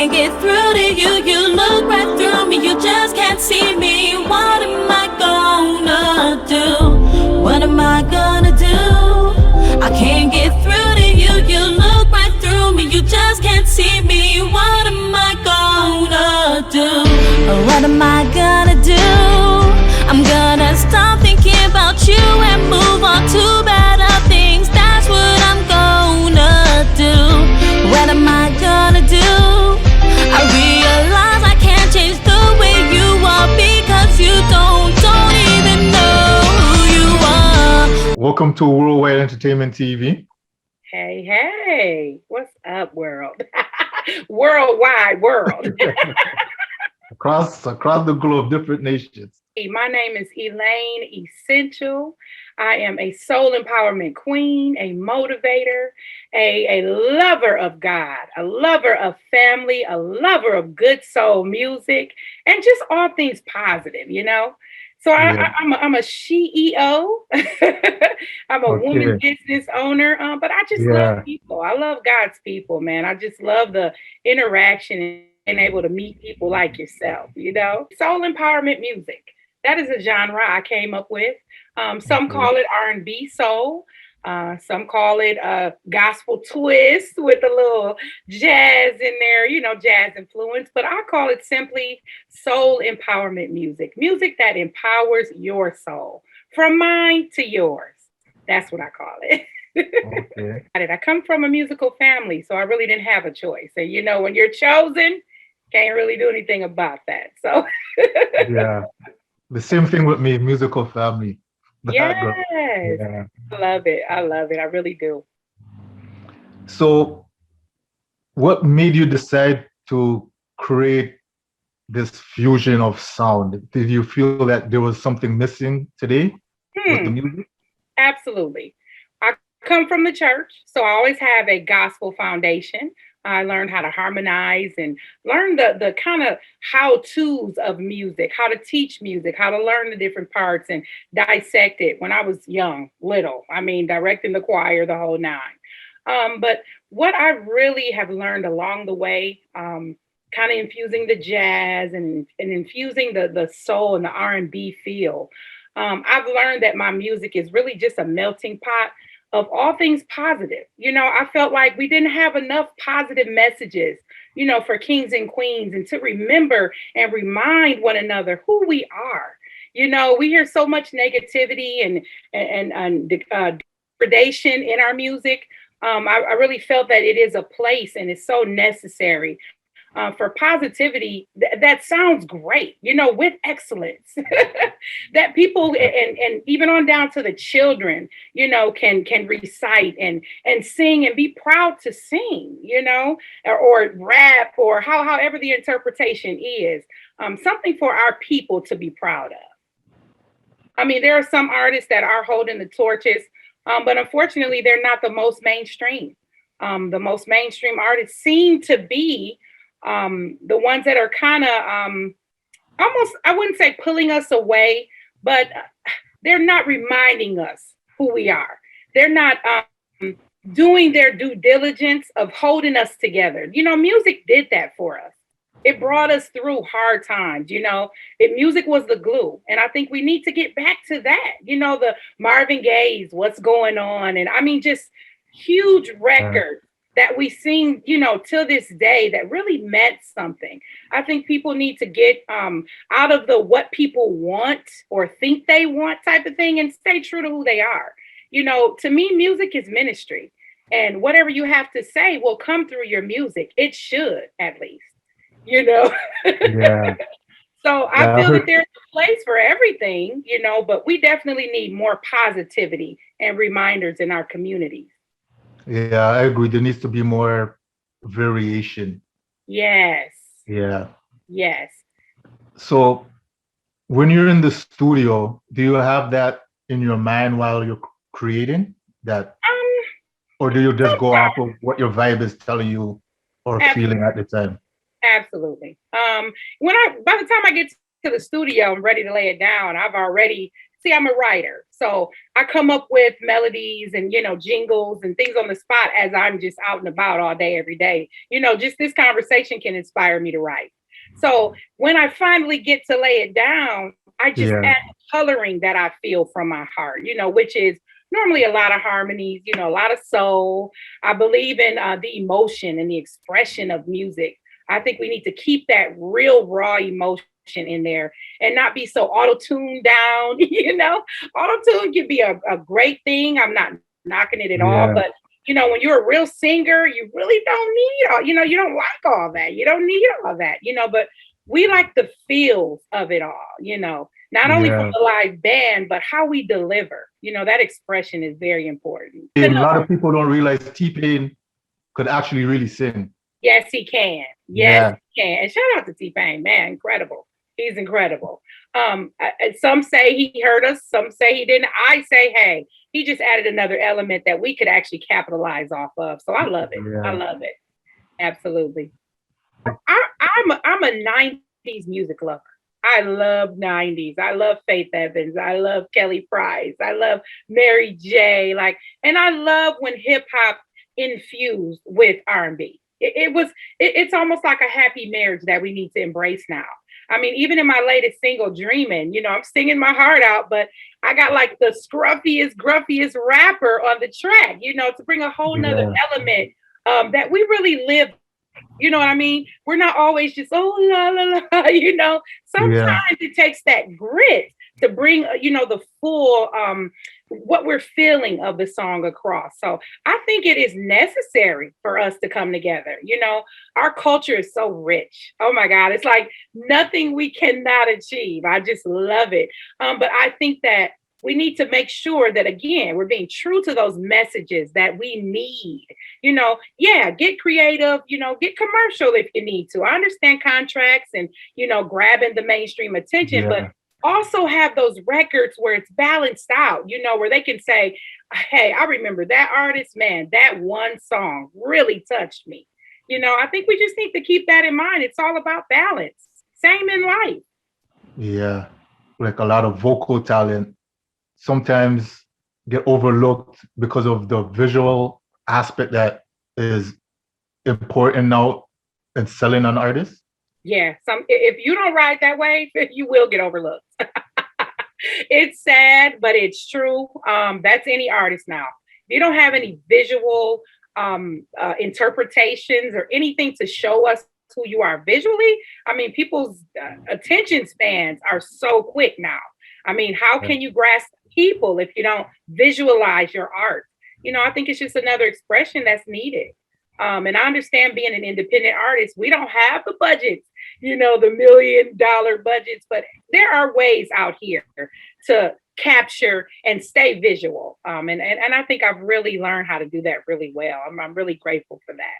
can't get through to you. You look right through me, you just can't see me. What am I gonna do? What am I gonna do? I can't get through to you. You look right through me, you just can't see me. What am I gonna do? What am I gonna do? I'm gonna stop thinking about you and move on to better things. That's what I'm gonna do. What am I gonna do? I realize I can't change the way you are because you don't even know who you are. Welcome to Worldwide Entertainment TV. Hey, what's up, world? Worldwide world. across the globe, different nations. My name is Elaine Essential. I am a soul empowerment queen, a motivator, a lover of God, a lover of family, a lover of good soul music, and just all things positive, you know? So I'm a CEO. I'm a woman business owner, but I just love people. I love God's people, man. I just love the interaction and able to meet people like yourself, you know? Soul empowerment music. That is a genre I came up with. Some call it R&B soul. Some call it a gospel twist with a little jazz in there, you know, jazz influence. But I call it simply soul empowerment music. Music that empowers your soul from mine to yours. That's what I call it. Okay. I come from a musical family, so I really didn't have a choice. And, you know, when you're chosen, can't really do anything about that. So, yeah. The same thing with me, musical family. Yes. Yeah. I love it. I really do. So what made you decide to create this fusion of sound? Did you feel that there was something missing today with the music? Absolutely. I come from the church, so I always have a gospel foundation. I learned how to harmonize and learn the kind of how-tos of music, how to teach music, how to learn the different parts and dissect it when I was young, little. I mean, directing the choir, the whole nine. But what I really have learned along the way, kind of infusing the jazz and infusing the soul and the R&B feel, I've learned that my music is really just a melting pot of all things positive. You know, I felt like we didn't have enough positive messages, you know, for kings and queens and to remember and remind one another who we are. You know, we hear so much negativity and degradation in our music. I really felt that it is a place and it's so necessary for positivity. That sounds great, you know, with excellence that people and even on down to the children, you know, can recite and sing and be proud to sing, you know, or rap or however the interpretation is, something for our people to be proud of. I mean, there are some artists that are holding the torches, but unfortunately, they're not the most mainstream. The most mainstream artists seem to be the ones that are kind of almost, I wouldn't say pulling us away, but they're not reminding us who we are. They're not doing their due diligence of holding us together. You know, music did that for us. It brought us through hard times, you know. Music was the glue. And I think we need to get back to that. You know, the Marvin Gaye's, What's Going On? And I mean, just huge records that we sing, you know, till this day that really meant something. I think people need to get out of the what people want or think they want type of thing and stay true to who they are. You know, to me, music is ministry. And whatever you have to say will come through your music. It should, at least, you know. Yeah. So I feel that there's a place for everything, you know, but we definitely need more positivity and reminders in our communities. Yeah, I agree. There needs to be more variation. Yes. Yeah. Yes. So when you're in the studio, do you have that in your mind while you're creating that? Or do you just go off of what your vibe is telling you or feeling at the time? Absolutely. By the time I get to the studio, I'm ready to lay it down. I've already See, I'm a writer. So I come up with melodies and, jingles and things on the spot as I'm just out and about all day, every day. Just this conversation can inspire me to write. So when I finally get to lay it down, I just add coloring that I feel from my heart, which is normally a lot of harmonies, a lot of soul. I believe in the emotion and the expression of music. I think we need to keep that real raw emotion in there and not be so auto-tuned down. Auto-tune can be a great thing. I'm not knocking it at all, but when you're a real singer, you really don't need all, you don't like all that. You don't need all that, but we like the feels of it all, not only from the live band, but how we deliver. That expression is very important. And a lot of people don't realize T-Pain could actually really sing. Yes, he can. Yes, he can. And shout out to T-Pain, man, incredible. He's incredible. Some say he hurt us. Some say he didn't. I say, hey, he just added another element that we could actually capitalize off of. So I love it. I love it. Absolutely. I'm a 90s music lover. I love 90s. I love Faith Evans. I love Kelly Price. I love Mary J. And I love when hip hop infused with R&B. It's almost like a happy marriage that we need to embrace now. I mean, even in my latest single, Dreamin, I'm singing my heart out, but I got like the scruffiest, gruffiest rapper on the track, to bring a whole nother element that we really live. You know what I mean? We're not always just, oh, la, la, la, Sometimes it takes that grit to bring, the full, what we're feeling of the song across. So I think it is necessary for us to come together. Our culture is so rich. Oh my God. It's like nothing we cannot achieve. I just love it. But I think that we need to make sure that, again, we're being true to those messages that we need. Get creative, get commercial if you need to. I understand contracts and, grabbing the mainstream attention, but also have those records where it's balanced out, where they can say, hey, I remember that artist, man, that one song really touched me. I think we just need to keep that in mind. It's all about balance. Same in life. Yeah. Like a lot of vocal talent sometimes get overlooked because of the visual aspect that is important now in selling an artist. Yeah, if you don't ride that wave, you will get overlooked. It's sad, but it's true. That's any artist now. If you don't have any visual interpretations or anything to show us who you are visually, I mean, people's attention spans are so quick now. I mean, how can you grasp people if you don't visualize your art? I think it's just another expression that's needed. And I understand being an independent artist, we don't have the budgets, the $1 million budgets, but there are ways out here to capture and stay visual. And I think I've really learned how to do that really well. I'm really grateful for that.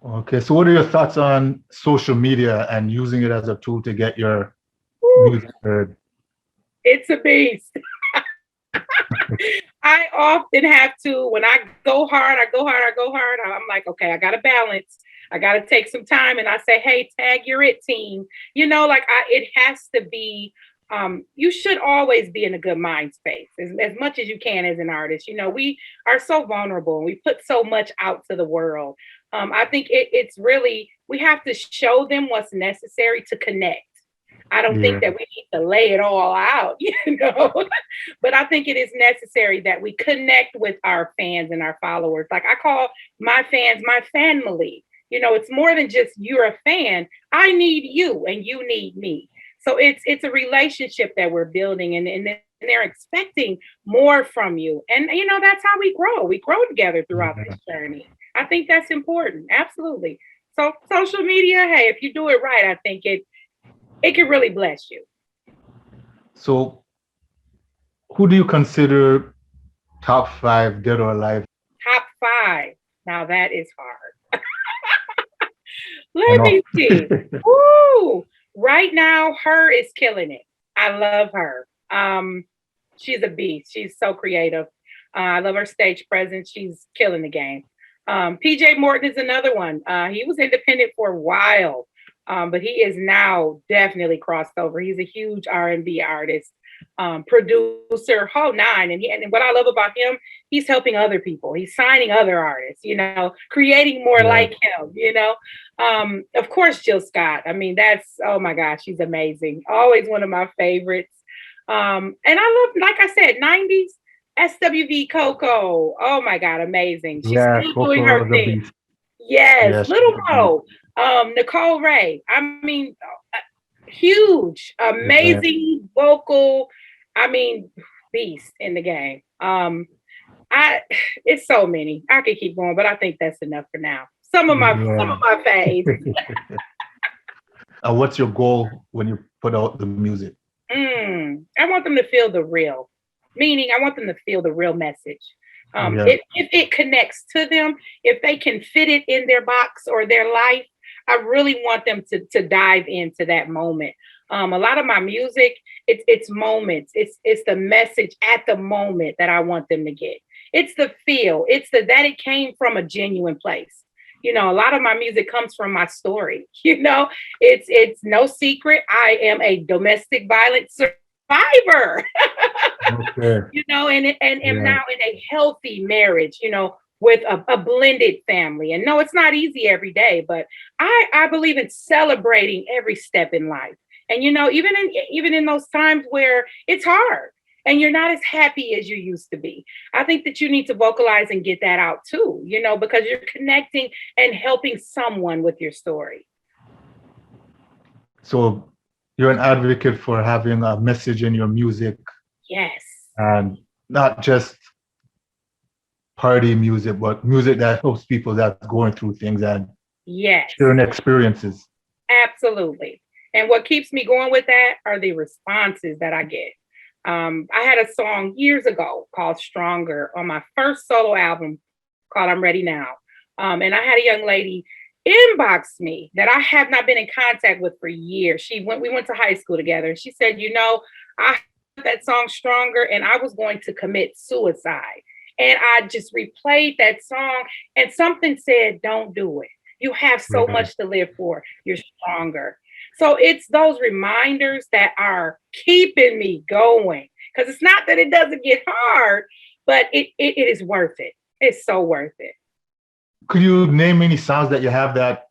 Okay, so what are your thoughts on social media and using it as a tool to get your music heard? It's a beast. I often have to, when I go hard. I'm like, okay, I got to balance. I got to take some time. And I say, hey, tag your it team. It has to be, you should always be in a good mind space as much as you can as an artist. We are so vulnerable and we put so much out to the world. I think it's really, we have to show them what's necessary to connect. I don't think that we need to lay it all out, but I think it is necessary that we connect with our fans and our followers. Like I call my fans, my family. It's more than just you're a fan. I need you and you need me. So it's a relationship that we're building and they're expecting more from you. And, that's how we grow. We grow together throughout this journey. I think that's important. Absolutely. So social media, hey, if you do it right, I think it can really bless you. So who do you consider top 5 dead or alive? Top 5. Now that is hard. Let me see. Woo! Right now, her is killing it. I love her. She's a beast. She's so creative. I love her stage presence. She's killing the game. PJ Morton is another one. He was independent for a while. But he is now definitely crossed over. He's a huge R&B artist. producer, whole nine. And what I love about him, he's helping other people. He's signing other artists, creating more like him, Of course, Jill Scott. I mean, oh my gosh, she's amazing. Always one of my favorites. And I love, like I said, 90's SWV Coco. Oh my God, amazing. She's still doing her thing. Yes, Little Mo, Nicole Ray. I mean, huge, amazing vocal. I mean, beast in the game. It's so many. I could keep going, but I think that's enough for now. Some of my faves. What's your goal when you put out the music? I want them to feel the real, meaning I want them to feel the real message. If it connects to them, if they can fit it in their box or their life, I really want them to dive into that moment. A lot of my music, it's moments. It's the message at the moment that I want them to get. It's the feel. It's that it came from a genuine place. A lot of my music comes from my story. It's no secret. I am a domestic violence survivor. Okay. And am now in a healthy marriage, with a blended family. And no, it's not easy every day, but I believe in celebrating every step in life. And, even in those times where it's hard and you're not as happy as you used to be, I think that you need to vocalize and get that out too, because you're connecting and helping someone with your story. So you're an advocate for having a message in your music. Yes. And not just party music, but music that helps people that's going through things and sharing experiences. Absolutely. And what keeps me going with that are the responses that I get. I had a song years ago called Stronger on my first solo album called I'm Ready Now. And I had a young lady inbox me that I have not been in contact with for years. We went to high school together. And she said, I heard that song Stronger and I was going to commit suicide. And I just replayed that song and something said, don't do it. You have so much to live for. You're stronger. So it's those reminders that are keeping me going. Because it's not that it doesn't get hard, but it is worth it. It's so worth it. Could you name any songs that you have that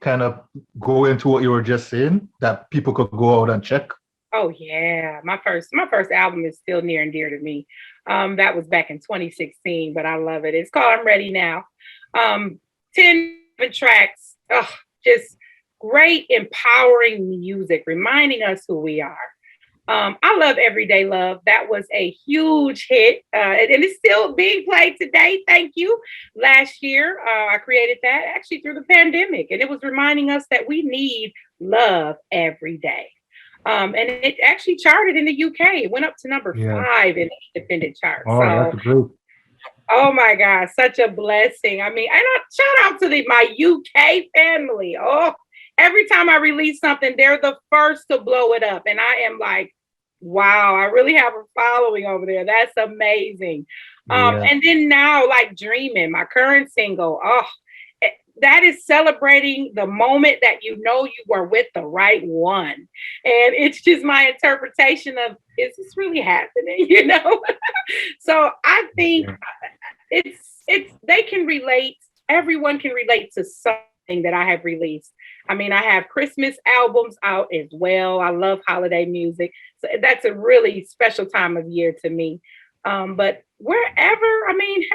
kind of go into what you were just saying that people could go out and check? Oh yeah, my first album is still near and dear to me. That was back in 2016, but I love it. It's called I'm Ready Now. 10 tracks, just great, empowering music, reminding us who we are. I love Everyday Love. That was a huge hit, and it's still being played today. Thank you. Last year, I created that actually through the pandemic, and it was reminding us that we need love every day. And it actually charted in the UK. It went up to number 5 in the independent chart. Oh, that's great. Oh my God, such a blessing. I mean, and shout out to my UK family. Oh, every time I release something, they're the first to blow it up. And I am like, wow, I really have a following over there. That's amazing. And then now, like Dreamin, my current single, that is celebrating the moment that you were with the right one. And it's just my interpretation of, is this really happening? So I think they can relate. Everyone can relate to something that I have released. I mean, I have Christmas albums out as well. I love holiday music. So that's a really special time of year to me. But wherever,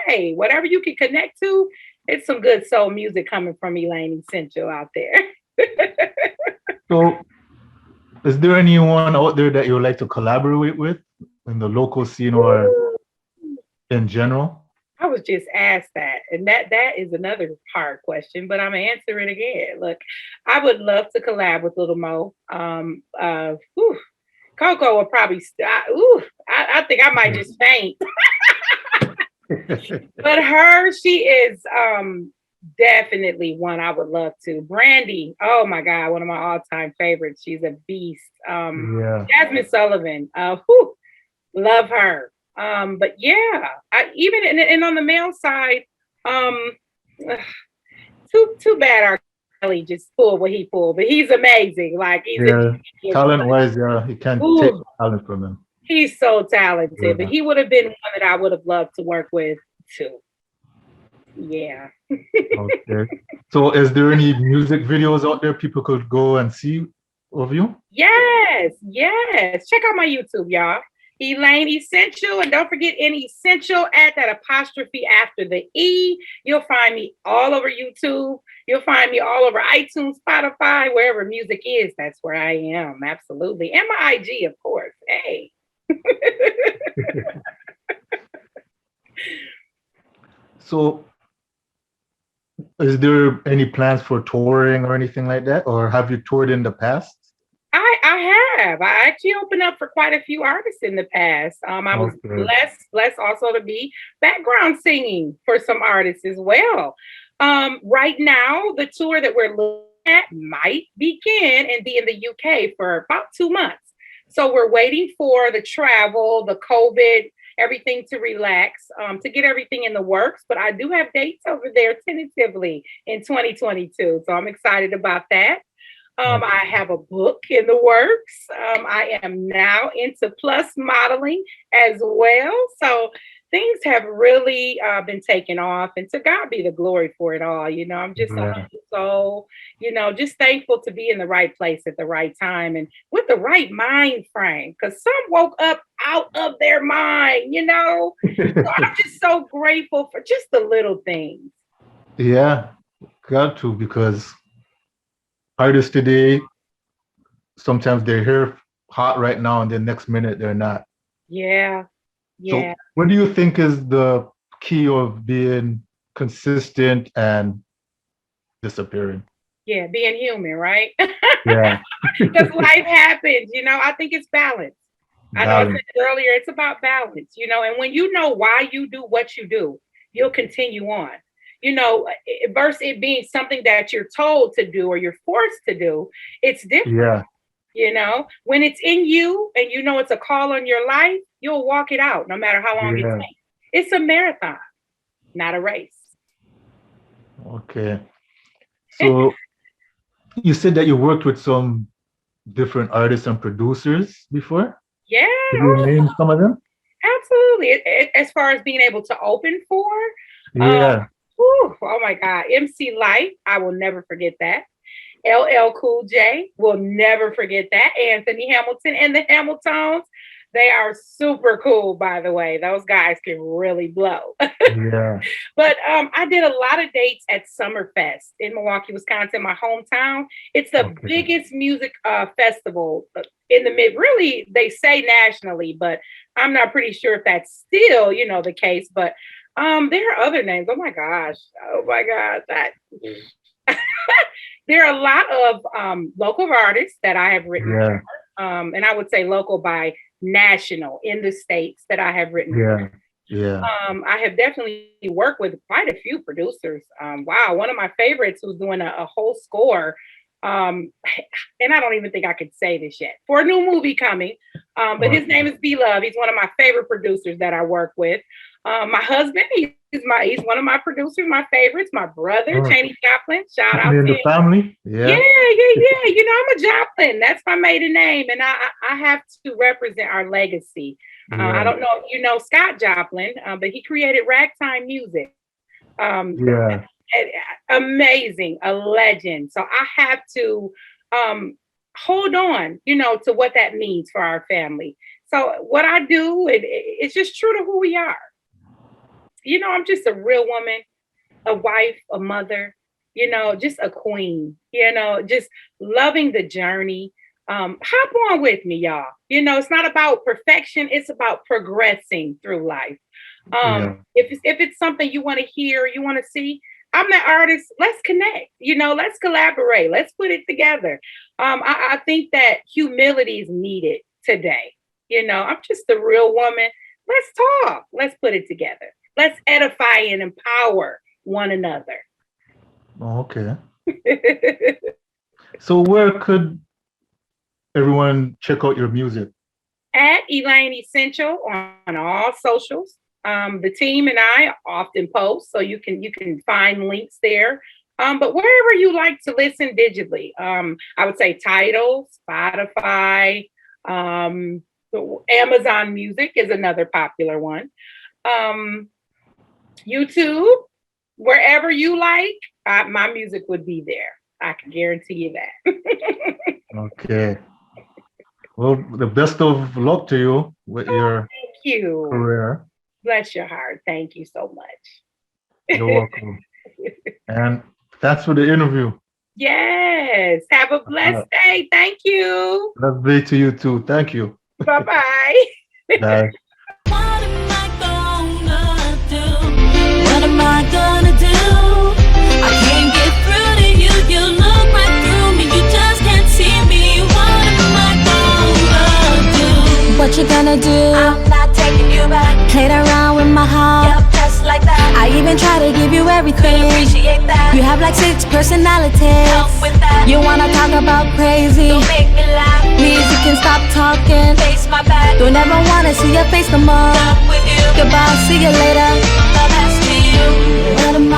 hey, whatever you can connect to, it's some good soul music coming from Elaine Essential out there. So is there anyone out there that you would like to collaborate with in the local scene or in general? I was just asked that. And that is another hard question, but I'm going to answer it again. Look, I would love to collab with Little Mo. Coco will probably, I think I might just faint. But she is definitely one I would love to. Brandy, oh my God, one of my all-time favorites. She's a beast. Jasmine Sullivan, love her. But yeah, even on the male side, too bad our Kelly just pulled what he pulled, but he's amazing. Like Talent wise, you can't take ooh, talent from him. he's so talented. But Yeah. he would have been one that I would have loved to work with too. Yeah. Okay. So is there any music videos out there people could go and see of you? Yes, yes. Check out my YouTube, y'all. Elaine Essential. And don't forget any essential, add that apostrophe after the E. You'll find me all over YouTube. You'll find me all over iTunes, Spotify, wherever music is. That's where I am. Absolutely. And my IG, of course. Hey. So is there any plans for touring or anything like that? Or have you toured in the past? I have. I actually opened up for quite a few artists in the past. I was blessed also to be background singing for some artists as well. Right now, the tour that we're looking at might begin and be in the UK for about 2 months. So we're waiting for the travel, the COVID, everything to relax, to get everything in the works. But I do have dates over there tentatively in 2022. So I'm excited about that. I have a book in the works. I am now into plus modeling as well. So things have really been taken off, and to God be the glory for it all. You know, I'm just a humble soul, you know, just thankful to be in the right place at the right time and with the right mind frame, because some woke up out of their mind, you know. So I'm just so grateful for just the little things. Yeah, got to, because artists today, sometimes they're here hot right now and then next minute they're not. Yeah. So what do you think is the key of being consistent and disappearing? Yeah, being human, right? Yeah. Because life happens, you know. I think it's balance. I know I said it earlier, it's about balance, you know, and when you know why you do what you do, you'll continue on. You know, versus it being something that you're told to do or you're forced to do, it's different. Yeah. You know, when it's in you and you know it's a call on your life, you'll walk it out no matter how long it takes. It's a marathon, not a race. Okay. So you said that you worked with some different artists and producers before? Yeah. Can you name some of them? Absolutely. As far as being able to open for, oh my God, MC Light, I will never forget that. LL Cool J, will never forget that. Anthony Hamilton and the Hamiltons, they are super cool, by the way. Those guys can really blow. Yeah. But I did a lot of dates at Summerfest in Milwaukee, Wisconsin, my hometown. It's the biggest music festival in the really, they say nationally, but I'm not pretty sure if that's still, you know, the case. But there are other names. Oh my gosh. That there are a lot of local artists that I have written for, and I would say local by national in the States that I have written for. I have definitely worked with quite a few producers. Wow, one of my favorites was doing a whole score, and I don't even think I could say this yet, for a new movie coming, but his name is B-Love. He's one of my favorite producers that I work with. My husband, he's one of my producers, my favorites. My brother, Chaney Joplin, shout out to the him. family. Yeah. You know, I'm a Joplin. That's my maiden name, and I have to represent our legacy. I don't know if you know Scott Joplin, but he created ragtime music. Amazing, a legend. So I have to hold on, you know, to what that means for our family. So what I do, it's just true to who we are. You know, I'm just a real woman, a wife, a mother, you know, just a queen, you know, just loving the journey. Hop on with me, y'all. You know, it's not about perfection. It's about progressing through life. If it's something you want to hear, you want to see, I'm the artist. Let's connect, you know, let's collaborate. Let's put it together. I think that humility is needed today. You know, I'm just a real woman. Let's talk. Let's put it together. Let's edify and empower one another. Okay. So where could everyone check out your music? At Elaine Essential on all socials. The team and I often post, so you can find links there. But wherever you like to listen digitally, I would say Tidal, Spotify, Amazon Music is another popular one. YouTube, wherever you like, my music would be there. I can guarantee you that. Okay. Well, the best of luck to you with your thank you. career. Bless your heart. Thank you so much. You're welcome. And that's for the interview. Yes. Have a blessed day. Thank you. Blessed day to you too. Thank you. Bye-bye. Bye. What am I gonna do? What am I gonna do? I can't get through to you. You look right through me. You just can't see me. What am I gonna do? What you gonna do? I'm not taking you back. Played around with my heart. Yep, just like that. I even try to give you everything. Appreciate that. You have like 6 personalities. Help with that. You wanna talk about crazy? Don't make me laugh. Please, you can stop talking. Face my back. Don't ever wanna see your face no more. Done with you. Goodbye, see you later. The best to you. What am